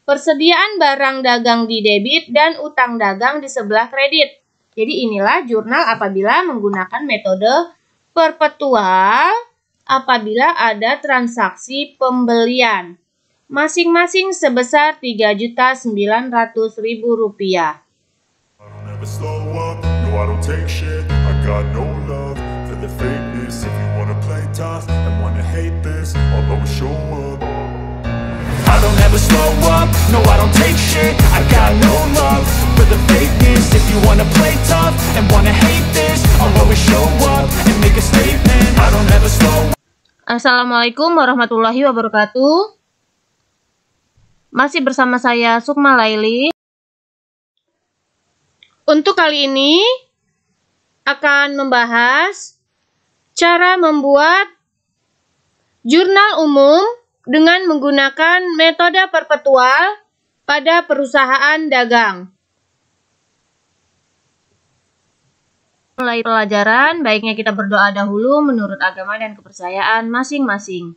persediaan barang dagang di debit dan utang dagang di sebelah kredit. Jadi inilah jurnal apabila menggunakan metode perpetual apabila ada transaksi pembelian. Masing-masing sebesar Rp3.900.000. I don't ever slow up, no I don't take shit. I got no love for the fakeness. If you wanna play tough and wanna hate this, I'll always show up and make a statement. I don't ever slow up. Assalamualaikum warahmatullahi wabarakatuh. Masih bersama saya Sukma Laili. Untuk kali ini akan membahas cara membuat jurnal umum dengan menggunakan metode perpetual pada perusahaan dagang. Mulai pelajaran, baiknya kita berdoa dahulu menurut agama dan kepercayaan masing-masing.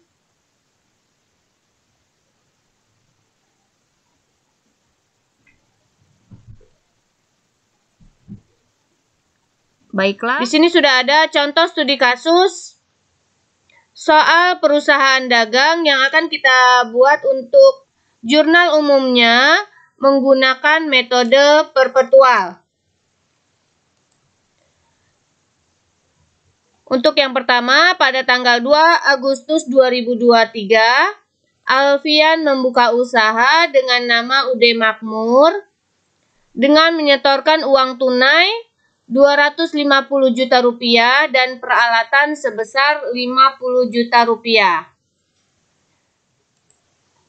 Baiklah, di sini sudah ada contoh studi kasus soal perusahaan dagang yang akan kita buat untuk jurnal umumnya menggunakan metode perpetual. Untuk yang pertama, pada tanggal 2 Agustus 2023, Alfian membuka usaha dengan nama UD Makmur dengan menyetorkan uang tunai Rp250 juta dan peralatan sebesar Rp50 juta.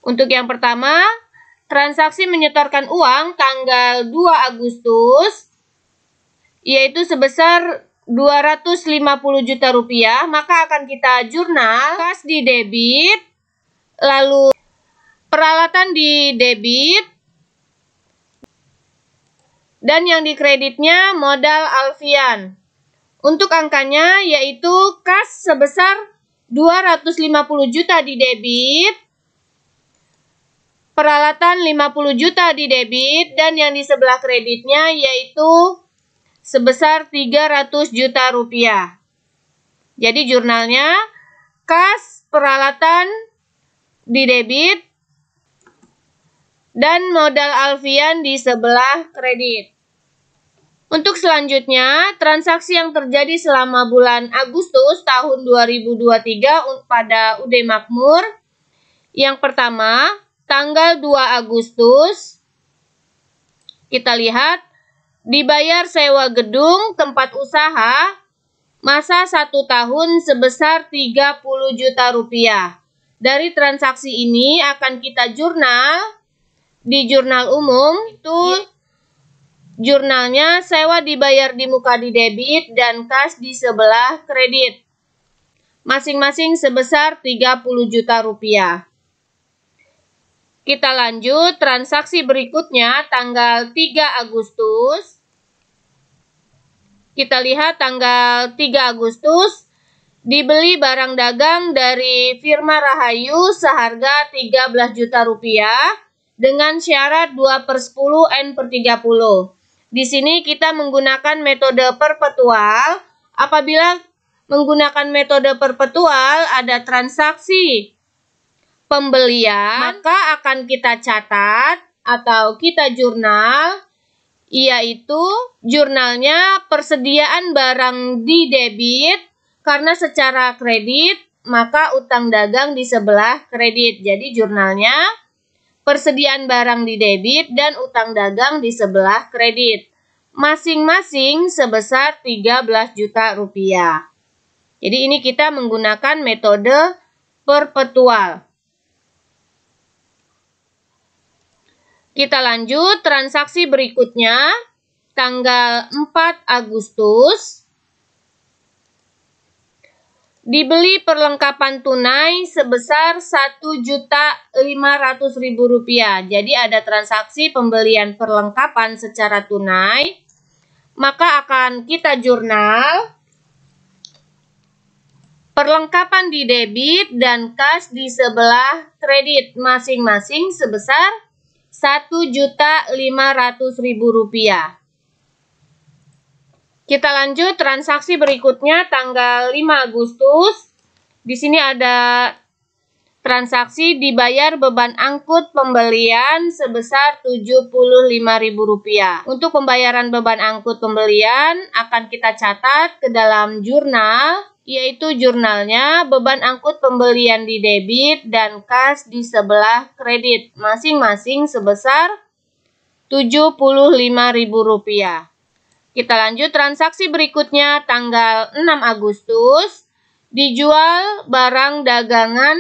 Untuk yang pertama, transaksi menyetorkan uang tanggal 2 Agustus yaitu sebesar Rp250 juta, maka akan kita jurnal kas di debit, lalu peralatan di debit, dan yang di kreditnya modal Alfian. Untuk angkanya yaitu kas sebesar Rp250 juta di debit, peralatan Rp50 juta di debit, dan yang di sebelah kreditnya yaitu sebesar Rp300 juta. Jadi jurnalnya kas, peralatan di debit, dan modal Alfian di sebelah kredit. Untuk selanjutnya, transaksi yang terjadi selama bulan Agustus tahun 2023 pada UD Makmur. Yang pertama, tanggal 2 Agustus, kita lihat dibayar sewa gedung tempat usaha masa 1 tahun sebesar Rp30 juta. Dari transaksi ini akan kita jurnal di jurnal umum, itu jurnalnya sewa dibayar di muka di debit dan kas di sebelah kredit. Masing-masing sebesar Rp30 juta. Kita lanjut transaksi berikutnya tanggal 3 Agustus. Kita lihat tanggal 3 Agustus dibeli barang dagang dari firma Rahayu seharga Rp13 juta dengan syarat 2/10 N/30. Di sini kita menggunakan metode perpetual. Apabila menggunakan metode perpetual ada transaksi pembelian, maka akan kita catat atau kita jurnal, yaitu jurnalnya persediaan barang di debit karena secara kredit, maka utang dagang di sebelah kredit. Jadi jurnalnya persediaan barang di debit dan utang dagang di sebelah kredit. Masing-masing sebesar Rp13 juta. Jadi ini kita menggunakan metode perpetual. Kita lanjut transaksi berikutnya tanggal 4 Agustus. Dibeli perlengkapan tunai sebesar Rp1.500.000. Jadi ada transaksi pembelian perlengkapan secara tunai, maka akan kita jurnal perlengkapan di debit dan kas di sebelah kredit masing-masing sebesar Rp1.500.000. Kita lanjut transaksi berikutnya tanggal 5 Agustus. Di sini ada transaksi dibayar beban angkut pembelian sebesar Rp75.000. Untuk pembayaran beban angkut pembelian akan kita catat ke dalam jurnal, yaitu jurnalnya beban angkut pembelian di debit dan kas di sebelah kredit, masing-masing sebesar Rp75.000. Kita lanjut transaksi berikutnya tanggal 6 Agustus. Dijual barang dagangan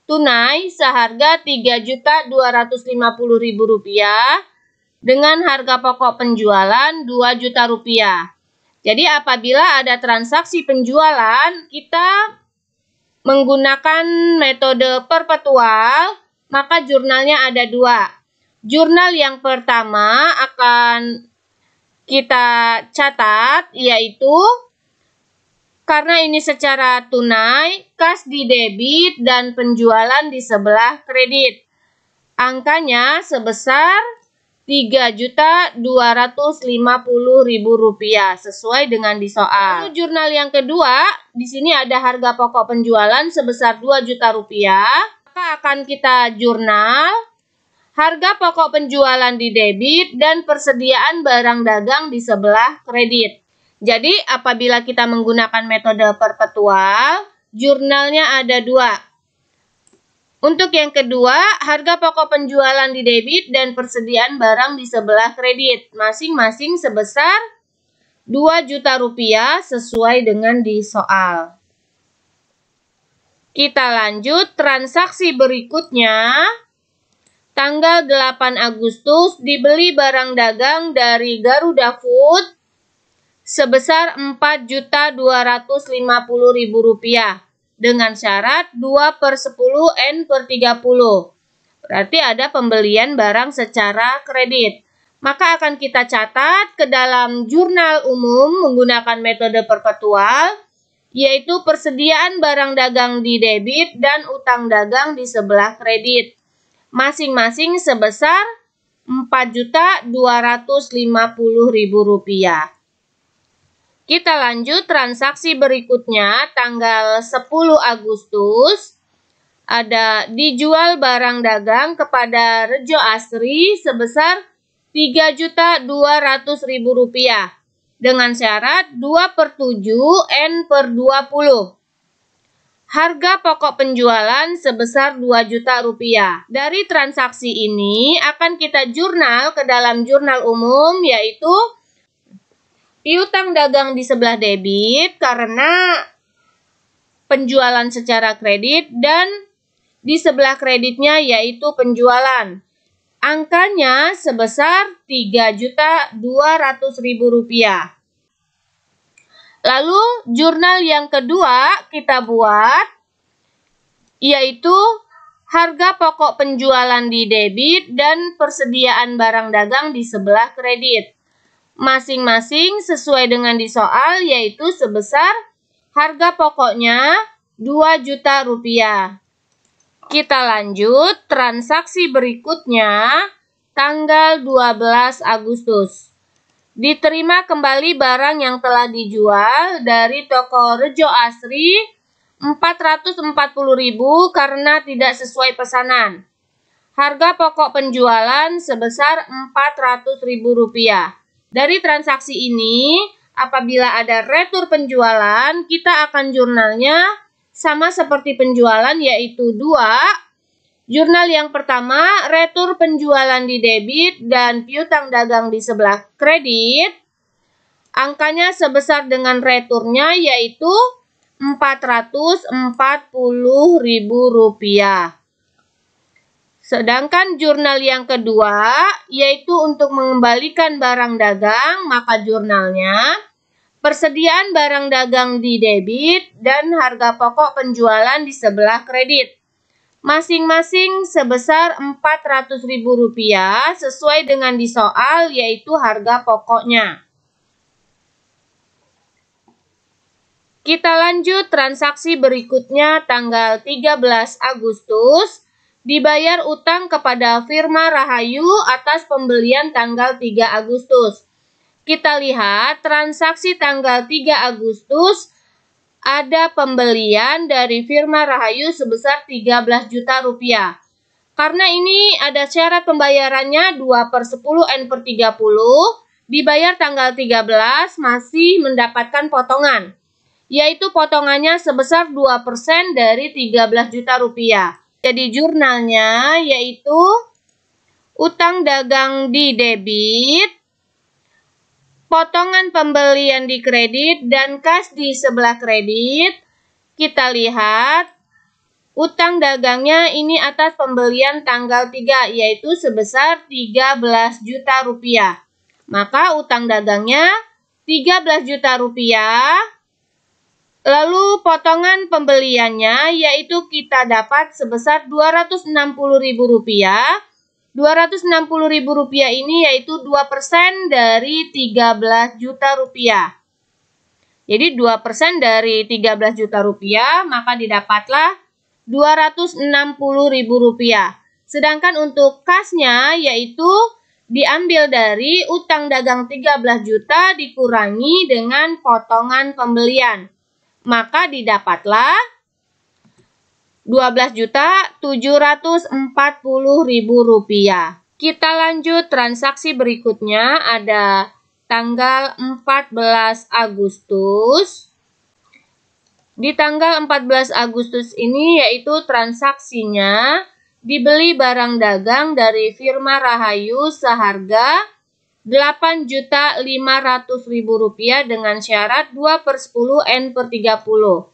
tunai seharga Rp3.250.000 dengan harga pokok penjualan Rp2 juta. Jadi apabila ada transaksi penjualan, kita menggunakan metode perpetual, maka jurnalnya ada dua. Jurnal yang pertama akan kita catat, yaitu karena ini secara tunai, kas di debit dan penjualan di sebelah kredit. Angkanya sebesar Rp3.250.000 sesuai dengan di soal. Lalu jurnal yang kedua, di sini ada harga pokok penjualan sebesar Rp2 juta. Maka akan kita jurnal harga pokok penjualan di debit dan persediaan barang dagang di sebelah kredit. Jadi apabila kita menggunakan metode perpetual, jurnalnya ada dua. Untuk yang kedua, harga pokok penjualan di debit dan persediaan barang di sebelah kredit, masing-masing sebesar Rp2 juta sesuai dengan di soal. Kita lanjut transaksi berikutnya. Tanggal 8 Agustus dibeli barang dagang dari Garuda Food sebesar Rp4.250.000 dengan syarat 2/10 N/30. Berarti ada pembelian barang secara kredit. Maka akan kita catat ke dalam jurnal umum menggunakan metode perpetual, yaitu persediaan barang dagang di debit dan utang dagang di sebelah kredit, masing-masing sebesar Rp4.250.000. Kita lanjut transaksi berikutnya tanggal 10 Agustus. Ada dijual barang dagang kepada Rejo Asri sebesar Rp3.200.000 dengan syarat 2/7 N/20. Harga pokok penjualan sebesar Rp2 juta. Dari transaksi ini akan kita jurnal ke dalam jurnal umum, yaitu piutang dagang di sebelah debit karena penjualan secara kredit dan di sebelah kreditnya yaitu penjualan. Angkanya sebesar Rp3.200.000. Lalu jurnal yang kedua kita buat, yaitu harga pokok penjualan di debit dan persediaan barang dagang di sebelah kredit. Masing-masing sesuai dengan di soal, yaitu sebesar harga pokoknya Rp2 juta. Kita lanjut transaksi berikutnya tanggal 12 Agustus. Diterima kembali barang yang telah dijual dari toko Rejo Asri Rp440.000 karena tidak sesuai pesanan. Harga pokok penjualan sebesar Rp400.000. Dari transaksi ini, apabila ada retur penjualan, kita akan jurnalnya sama seperti penjualan, yaitu dua. Jurnal yang pertama, retur penjualan di debit dan piutang dagang di sebelah kredit. Angkanya sebesar dengan returnya, yaitu Rp440.000. Sedangkan jurnal yang kedua, yaitu untuk mengembalikan barang dagang, maka jurnalnya persediaan barang dagang di debit dan harga pokok penjualan di sebelah kredit, masing-masing sebesar Rp400.000 sesuai dengan di soal, yaitu harga pokoknya. Kita lanjut transaksi berikutnya tanggal 13 Agustus. Dibayar utang kepada Firma Rahayu atas pembelian tanggal 3 Agustus. Kita lihat transaksi tanggal 3 Agustus ada pembelian dari Firma Rahayu sebesar 13 juta rupiah. Karena ini ada syarat pembayarannya 2/10 N/30, dibayar tanggal 13 masih mendapatkan potongan, yaitu potongannya sebesar 2% dari 13 juta rupiah. Jadi jurnalnya yaitu utang dagang di debit, potongan pembelian di kredit, dan kas di sebelah kredit. Kita lihat utang dagangnya ini atas pembelian tanggal 3, yaitu sebesar 13 juta rupiah. Maka utang dagangnya 13 juta rupiah. Lalu potongan pembeliannya yaitu kita dapat sebesar Rp260.000. Rp260.000 ini yaitu 2% dari 13 juta rupiah. Jadi 2% dari 13 juta rupiah, maka didapatlah Rp260.000. Sedangkan untuk kasnya yaitu diambil dari utang dagang 13 juta dikurangi dengan potongan pembelian. Maka didapatlah Rp12.740.000. Kita lanjut transaksi berikutnya, ada tanggal 14 Agustus. Di tanggal 14 Agustus ini yaitu transaksinya dibeli barang dagang dari Firma Rahayu seharga Rp8.500.000 dengan syarat 2/10 N/30.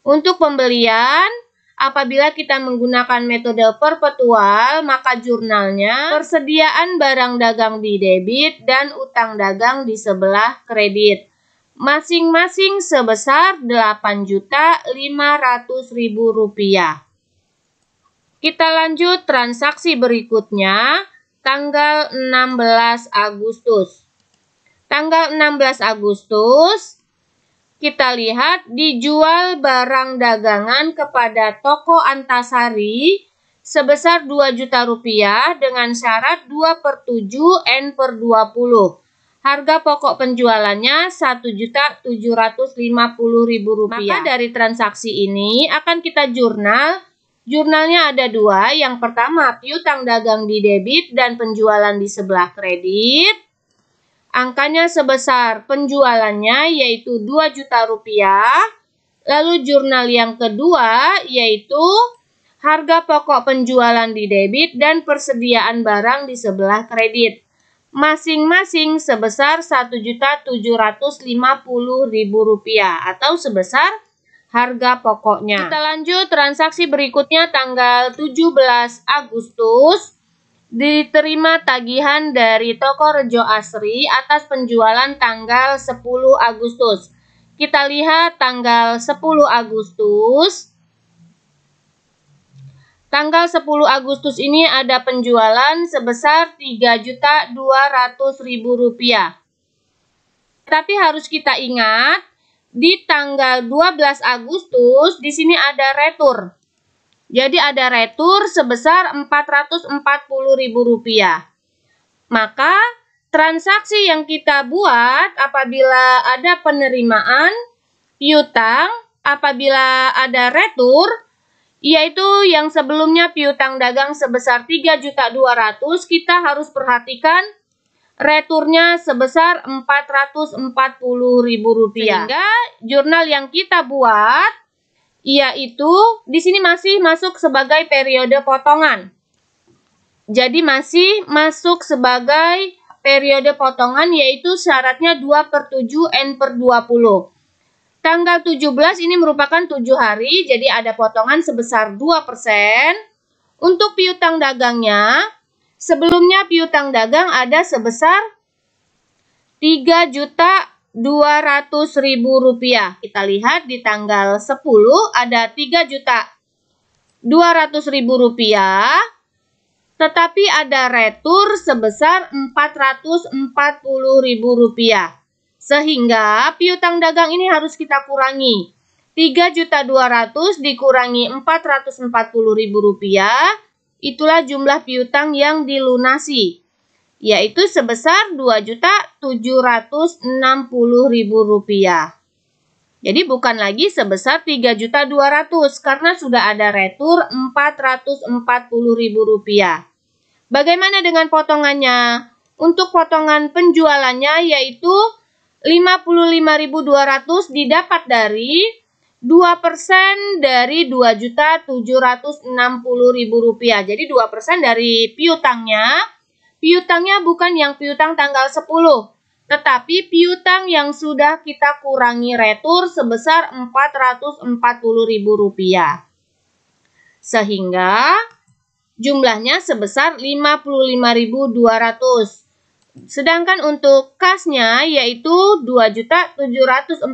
Untuk pembelian, apabila kita menggunakan metode perpetual, maka jurnalnya persediaan barang dagang di debit dan utang dagang di sebelah kredit, masing-masing sebesar Rp8.500.000. Kita lanjut transaksi berikutnya, tanggal 16 Agustus. Tanggal 16 Agustus, kita lihat dijual barang dagangan kepada toko Antasari sebesar Rp2 juta dengan syarat 2/7 N/20. Harga pokok penjualannya Rp1.750.000. Maka dari transaksi ini akan kita jurnal. Jurnalnya ada dua. Yang pertama piutang dagang di debit dan penjualan di sebelah kredit. Angkanya sebesar penjualannya yaitu Rp2 juta. Lalu jurnal yang kedua yaitu harga pokok penjualan di debit dan persediaan barang di sebelah kredit, masing-masing sebesar Rp1.750.000 atau sebesar harga pokoknya. Kita lanjut transaksi berikutnya, tanggal 17 Agustus. Diterima tagihan dari toko Rejo Asri atas penjualan tanggal 10 Agustus. Kita lihat tanggal 10 Agustus. Tanggal 10 Agustus ini ada penjualan sebesar Rp3.200.000. Tapi harus kita ingat, di tanggal 12 Agustus di sini ada retur. Jadi ada retur sebesar Rp440.000. Maka transaksi yang kita buat apabila ada penerimaan piutang, apabila ada retur, yaitu yang sebelumnya piutang dagang sebesar Rp3.200.000, kita harus perhatikan returnya sebesar Rp440.000. Sehingga jurnal yang kita buat yaitu di sini masih masuk sebagai periode potongan. Jadi masih masuk sebagai periode potongan, yaitu syaratnya 2/7 N/20. Tanggal 17 ini merupakan 7 hari, jadi ada potongan sebesar 2%. Untuk piutang dagangnya, sebelumnya piutang dagang ada sebesar Rp3.200.000. Kita lihat di tanggal 10 ada Rp3.200.000, tetapi ada retur sebesar Rp440.000. Sehingga piutang dagang ini harus kita kurangi. Rp3.200.000 dikurangi Rp440.000 itulah jumlah piutang yang dilunasi, yaitu sebesar Rp2.760.000. Jadi bukan lagi sebesar Rp3.200.000 karena sudah ada retur Rp440.000. Bagaimana dengan potongannya? Untuk potongan penjualannya yaitu Rp55.200 didapat dari 2% dari Rp2.760.000. Jadi 2% dari piutangnya bukan yang piutang tanggal 10, tetapi piutang yang sudah kita kurangi retur sebesar Rp440.000. Sehingga jumlahnya sebesar Rp55.200. Sedangkan untuk kasnya yaitu Rp2.704.800,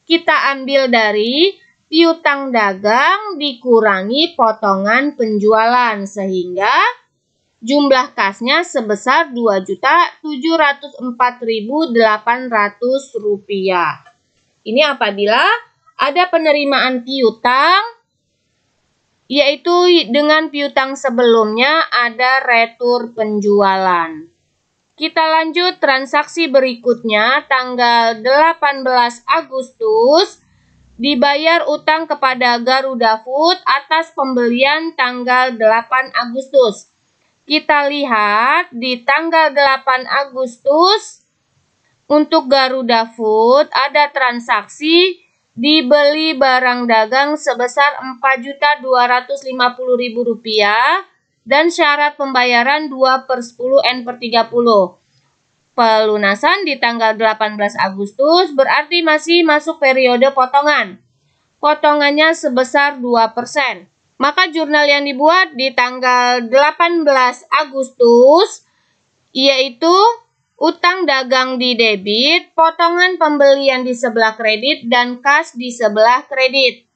kita ambil dari piutang dagang dikurangi potongan penjualan, sehingga jumlah kasnya sebesar Rp2.004.800. Ini apabila ada penerimaan piutang, yaitu dengan piutang sebelumnya ada retur penjualan. Kita lanjut transaksi berikutnya, tanggal 18 Agustus, dibayar utang kepada Garuda Food atas pembelian tanggal 8 Agustus. Kita lihat di tanggal 8 Agustus, untuk Garuda Food ada transaksi dibeli barang dagang sebesar Rp4.250.000 dan syarat pembayaran 2/10 N/30. Pelunasan di tanggal 18 Agustus berarti masih masuk periode potongan. Potongannya sebesar 2%. Maka jurnal yang dibuat di tanggal 18 Agustus yaitu utang dagang di debit, potongan pembelian di sebelah kredit, dan kas di sebelah kredit.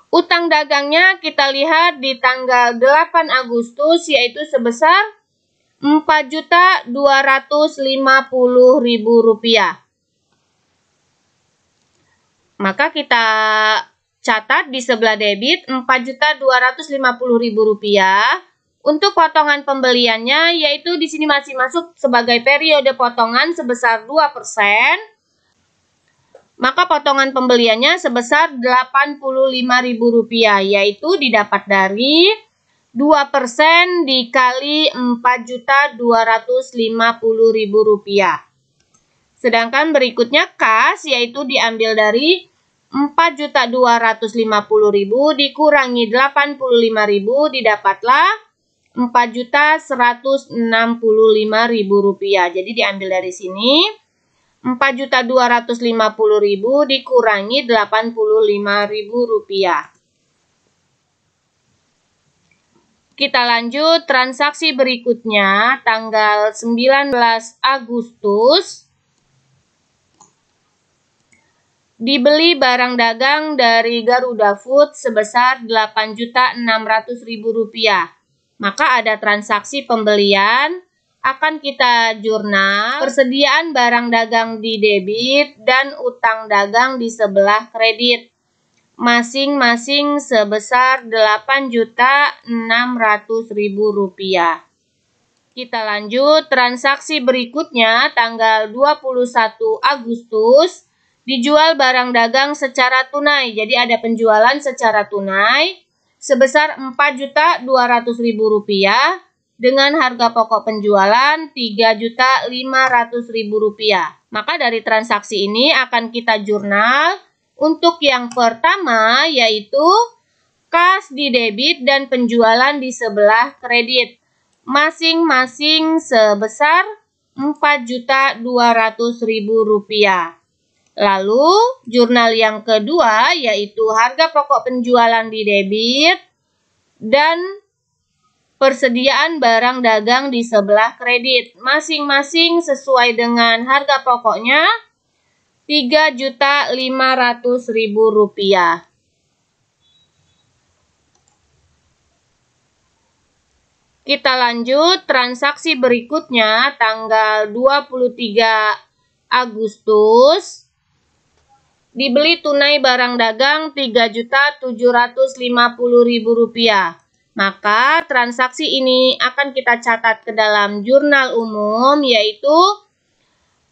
Utang dagangnya kita lihat di tanggal 8 Agustus yaitu sebesar Rp4.250.000. Maka kita catat di sebelah debit Rp4.250.000. Untuk potongan pembeliannya yaitu di sini masih masuk sebagai periode potongan sebesar 2%. Maka potongan pembeliannya sebesar Rp85.000, yaitu didapat dari 2% dikali Rp4.250.000. Sedangkan berikutnya kas yaitu diambil dari Rp4.250.000 dikurangi Rp85.000, didapatlah Rp4.165.000. Jadi diambil dari sini Rp4.250.000 dikurangi Rp85.000. Kita lanjut transaksi berikutnya tanggal 19 Agustus. Dibeli barang dagang dari Garuda Food sebesar Rp8.600.000. Maka ada transaksi pembelian, akan kita jurnal persediaan barang dagang di debit dan utang dagang di sebelah kredit, masing-masing sebesar Rp8.600.000. Kita lanjut transaksi berikutnya tanggal 21 Agustus. Dijual barang dagang secara tunai. Jadi ada penjualan secara tunai sebesar Rp4.200.000 dengan harga pokok penjualan Rp3.500.000. Maka dari transaksi ini akan kita jurnal untuk yang pertama yaitu kas di debit dan penjualan di sebelah kredit, masing-masing sebesar Rp4.200.000. Lalu, jurnal yang kedua yaitu harga pokok penjualan di debit dan persediaan barang dagang di sebelah kredit, masing-masing sesuai dengan harga pokoknya Rp3.500.000. Kita lanjut transaksi berikutnya tanggal 23 Agustus. dibeli tunai barang dagang Rp3.750.000. Maka transaksi ini akan kita catat ke dalam jurnal umum, yaitu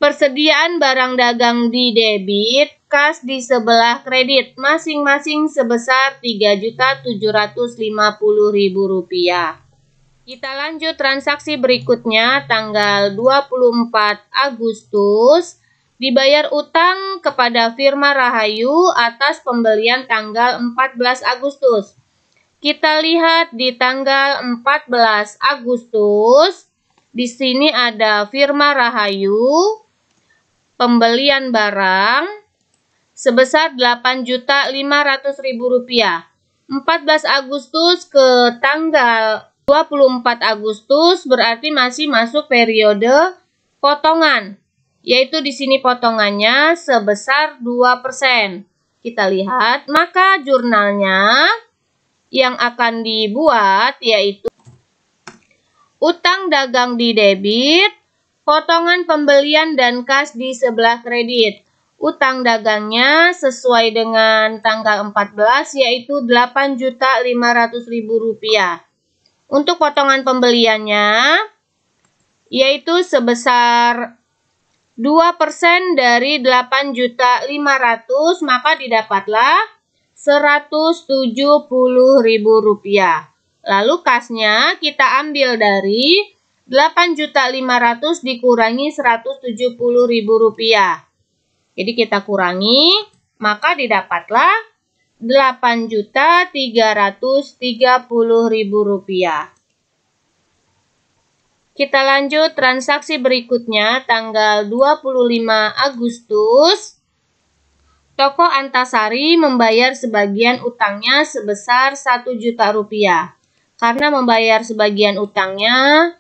persediaan barang dagang di debit, kas di sebelah kredit, masing-masing sebesar Rp3.750.000. Kita lanjut transaksi berikutnya, tanggal 24 Agustus, dibayar utang kepada firma Rahayu atas pembelian tanggal 14 Agustus. Kita lihat di tanggal 14 Agustus, di sini ada firma Rahayu, pembelian barang sebesar Rp8.500.000. 14 Agustus ke tanggal 24 Agustus berarti masih masuk periode potongan, yaitu di sini potongannya sebesar 2%. Kita lihat, maka jurnalnya yang akan dibuat yaitu utang dagang di debit, potongan pembelian dan kas di sebelah kredit. Utang dagangnya sesuai dengan tanggal 14 yaitu Rp8.500.000. Untuk potongan pembeliannya yaitu sebesar 2% dari 8.500.000, maka didapatlah Rp170.000. Lalu kasnya kita ambil dari 8.500.000 dikurangi Rp170.000. Jadi kita kurangi, maka didapatlah Rp8.330.000. Kita lanjut transaksi berikutnya, tanggal 25 Agustus. Toko Antasari membayar sebagian utangnya sebesar Rp1 juta. Karena membayar sebagian utangnya,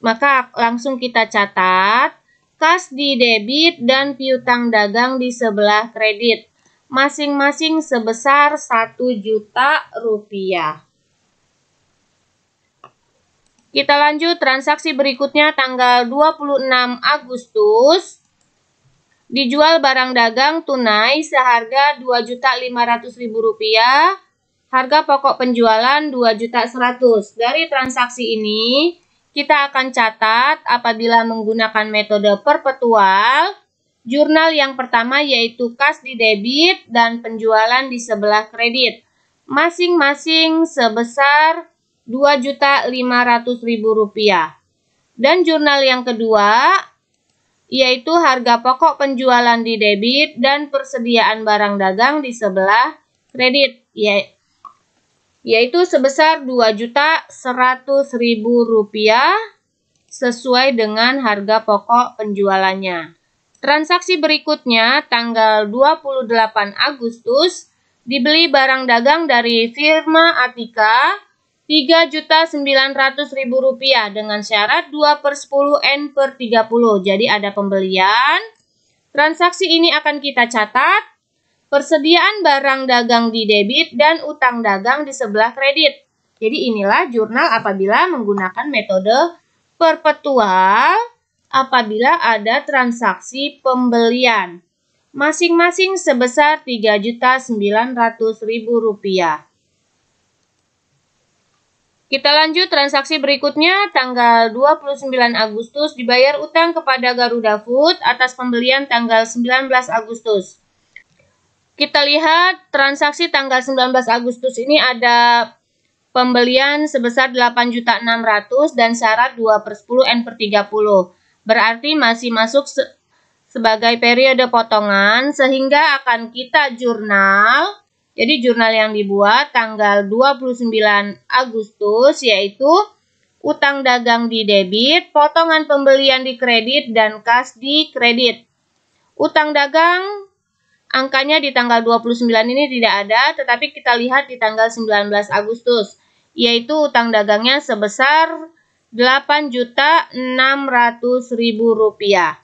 maka langsung kita catat kas di debit dan piutang dagang di sebelah kredit, masing-masing sebesar Rp1 juta. Kita lanjut transaksi berikutnya, tanggal 26 Agustus. Dijual barang dagang tunai seharga Rp2.500.000. Harga pokok penjualan Rp2.100.000. Dari transaksi ini, kita akan catat apabila menggunakan metode perpetual. Jurnal yang pertama yaitu kas di debit dan penjualan di sebelah kredit, masing-masing sebesar Rp2.500.000. Dan jurnal yang kedua yaitu harga pokok penjualan di debit dan persediaan barang dagang di sebelah kredit, yaitu sebesar Rp2.100.000 sesuai dengan harga pokok penjualannya. Transaksi berikutnya, tanggal 28 Agustus, dibeli barang dagang dari firma Atika Rp3.900.000 dengan syarat 2/10N/30. Jadi ada pembelian. Transaksi ini akan kita catat persediaan barang dagang di debit dan utang dagang di sebelah kredit. Jadi inilah jurnal apabila menggunakan metode perpetual apabila ada transaksi pembelian. Masing-masing sebesar Rp3.900.000. Kita lanjut transaksi berikutnya, tanggal 29 Agustus dibayar utang kepada Garuda Food atas pembelian tanggal 19 Agustus. Kita lihat transaksi tanggal 19 Agustus ini ada pembelian sebesar Rp8.600.000 dan syarat 2/10N/30. Berarti masih masuk sebagai periode potongan sehingga akan kita jurnal. Jadi jurnal yang dibuat tanggal 29 Agustus yaitu utang dagang di debit, potongan pembelian di kredit, dan kas di kredit. Utang dagang angkanya di tanggal 29 ini tidak ada, tetapi kita lihat di tanggal 19 Agustus, yaitu utang dagangnya sebesar Rp8.600.000.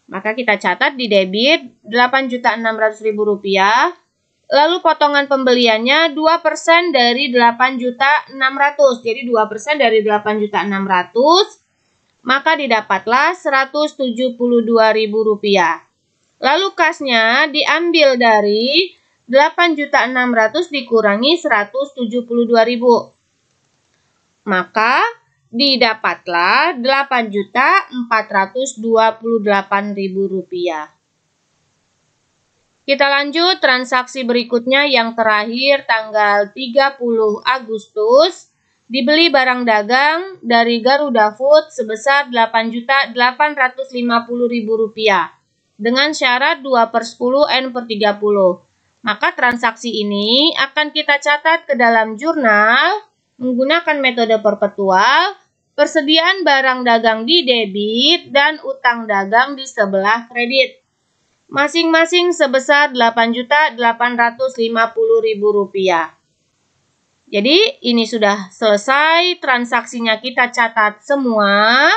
Maka kita catat di debit Rp8.600.000. Lalu potongan pembeliannya 2% dari 8.600.000. Jadi 2% dari 8.600.000, maka didapatlah Rp172.000. Lalu kasnya diambil dari 8.600.000 dikurangi 172.000. Maka didapatlah Rp8.428.000. Kita lanjut transaksi berikutnya yang terakhir tanggal 30 Agustus. Dibeli barang dagang dari Garuda Food sebesar Rp8.850.000 dengan syarat 2/10 N/30. Maka transaksi ini akan kita catat ke dalam jurnal menggunakan metode perpetual, persediaan barang dagang di debit dan utang dagang di sebelah kredit. Masing-masing sebesar Rp8.850.000. Jadi ini sudah selesai transaksinya, kita catat semua,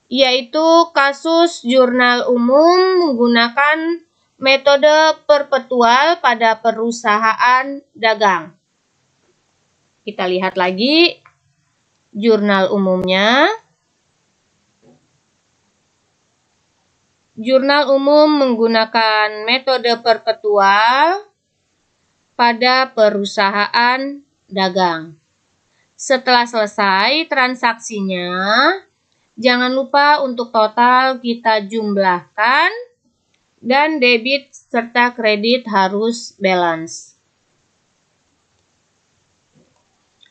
yaitu kasus jurnal umum menggunakan metode perpetual pada perusahaan dagang. Kita lihat lagi jurnal umumnya. Jurnal umum menggunakan metode perpetual pada perusahaan dagang. Setelah selesai transaksinya, jangan lupa untuk total kita jumlahkan dan debit serta kredit harus balance.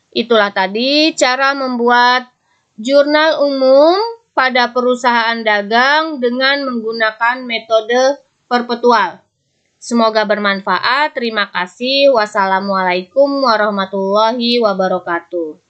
Itulah tadi cara membuat jurnal umum pada perusahaan dagang dengan menggunakan metode perpetual. Semoga bermanfaat. Terima kasih. Wassalamualaikum warahmatullahi wabarakatuh.